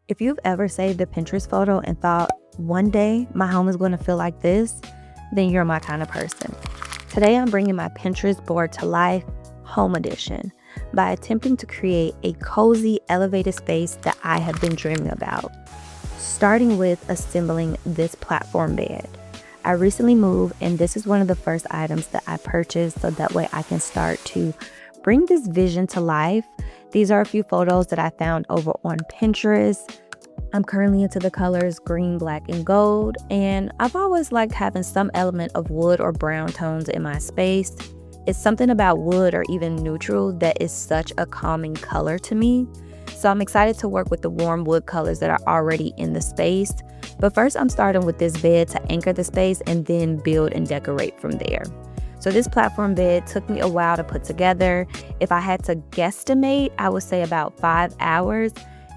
If you've ever saved a Pinterest photo and thought, one day my home is going to feel like this, then you're my kind of person. Today I'm bringing my Pinterest board to life, home edition, by attempting to create a cozy, elevated space that I have been dreaming about. Starting with assembling this platform bed. I recently moved, and this is one of the first items that I purchased so that way I can start to bring this vision to life. These are a few photos that I found over on Pinterest. I'm currently into the colors green, black, and gold, and I've always liked having some element of wood or brown tones in my space. It's something about wood or even neutral that is such a calming color to me. So I'm excited to work with the warm wood colors that are already in the space. But first I'm starting with this bed to anchor the space and then build and decorate from there. So this platform bed took me a while to put together. If I had to guesstimate, I would say about 5 hours.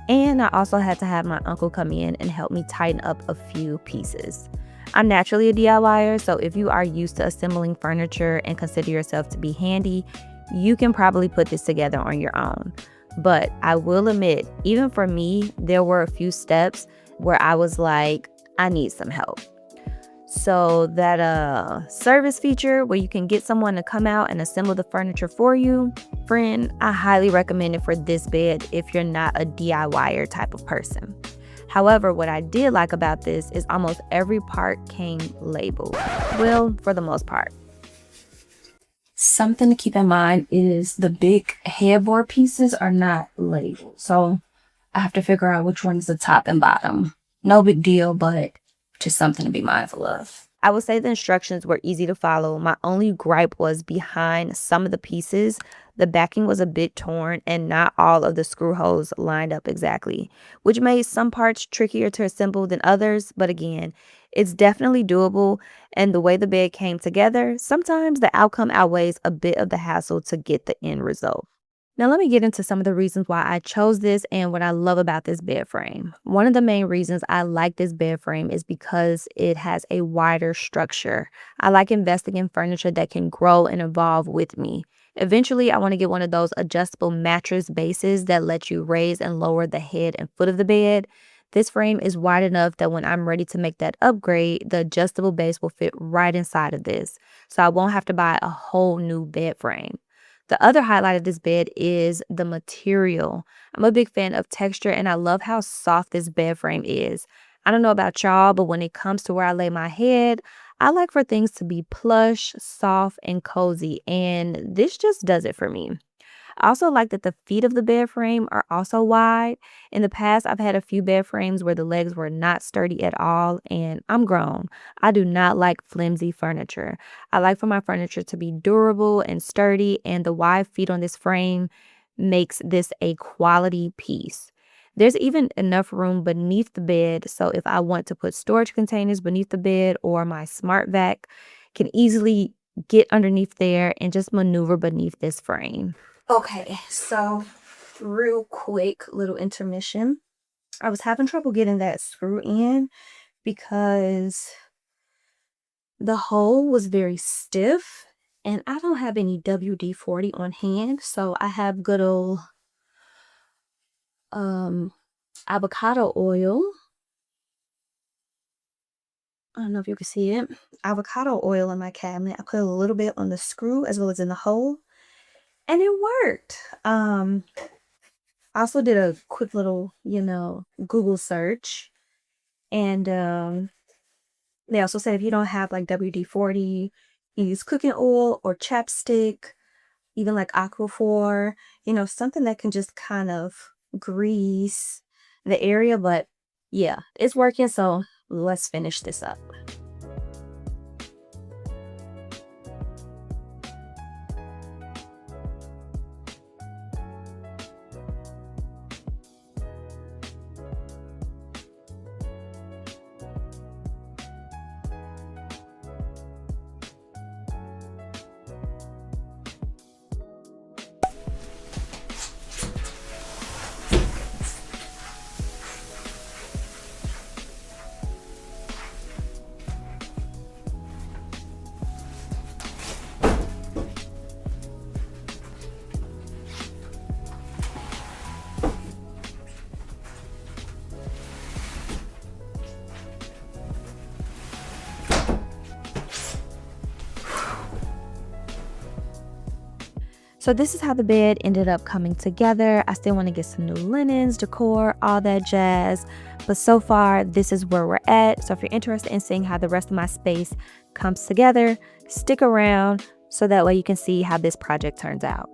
And I also had to have my uncle come in and help me tighten up a few pieces. I'm naturally a DIYer, so if you are used to assembling furniture and consider yourself to be handy, you can probably put this together on your own. But I will admit, even for me, there were a few steps where I was like, I need some help. So that service feature where you can get someone to come out and assemble the furniture for you, friend, I highly recommend it for this bed if you're not a DIYer type of person. However, what I did like about this is almost every part came labeled. Well, for the most part. Something to keep in mind is the big headboard pieces are not labeled. So I have to figure out which one is the top and bottom. No big deal, but just something to be mindful of. I would say the instructions were easy to follow. My only gripe was behind some of the pieces. The backing was a bit torn and not all of the screw holes lined up exactly, which made some parts trickier to assemble than others. But again, it's definitely doable. And the way the bed came together, sometimes the outcome outweighs a bit of the hassle to get the end result. Now let me get into some of the reasons why I chose this and what I love about this bed frame. One of the main reasons I like this bed frame is because it has a wider structure. I like investing in furniture that can grow and evolve with me. Eventually, I want to get one of those adjustable mattress bases that let you raise and lower the head and foot of the bed. This frame is wide enough that when I'm ready to make that upgrade, the adjustable base will fit right inside of this. So I won't have to buy a whole new bed frame. The other highlight of this bed is the material. I'm a big fan of texture and I love how soft this bed frame is. I don't know about y'all, but when it comes to where I lay my head, I like for things to be plush, soft, and cozy, and this just does it for me. I also like that the feet of the bed frame are also wide. In the past, I've had a few bed frames where the legs were not sturdy at all, and I'm grown. I do not like flimsy furniture. I like for my furniture to be durable and sturdy, and the wide feet on this frame makes this a quality piece. There's even enough room beneath the bed, so if I want to put storage containers beneath the bed or my smart vac can easily get underneath there and just maneuver beneath this frame. Okay, so real quick little intermission. I was having trouble getting that screw in because the hole was very stiff and I don't have any WD-40 on hand, so I have good old avocado oil. I don't know if you can see it. Avocado oil in my cabinet. I put a little bit on the screw as well as in the hole. And it worked. I also did a quick little, Google search. And they also said if you don't have like WD-40, use cooking oil or chapstick, even like Aquaphor, something that can just kind of grease the area. But yeah, it's working. So let's finish this up. So this is how the bed ended up coming together. I still want to get some new linens, decor, all that jazz. But so far, this is where we're at. So if you're interested in seeing how the rest of my space comes together, stick around so that way you can see how this project turns out.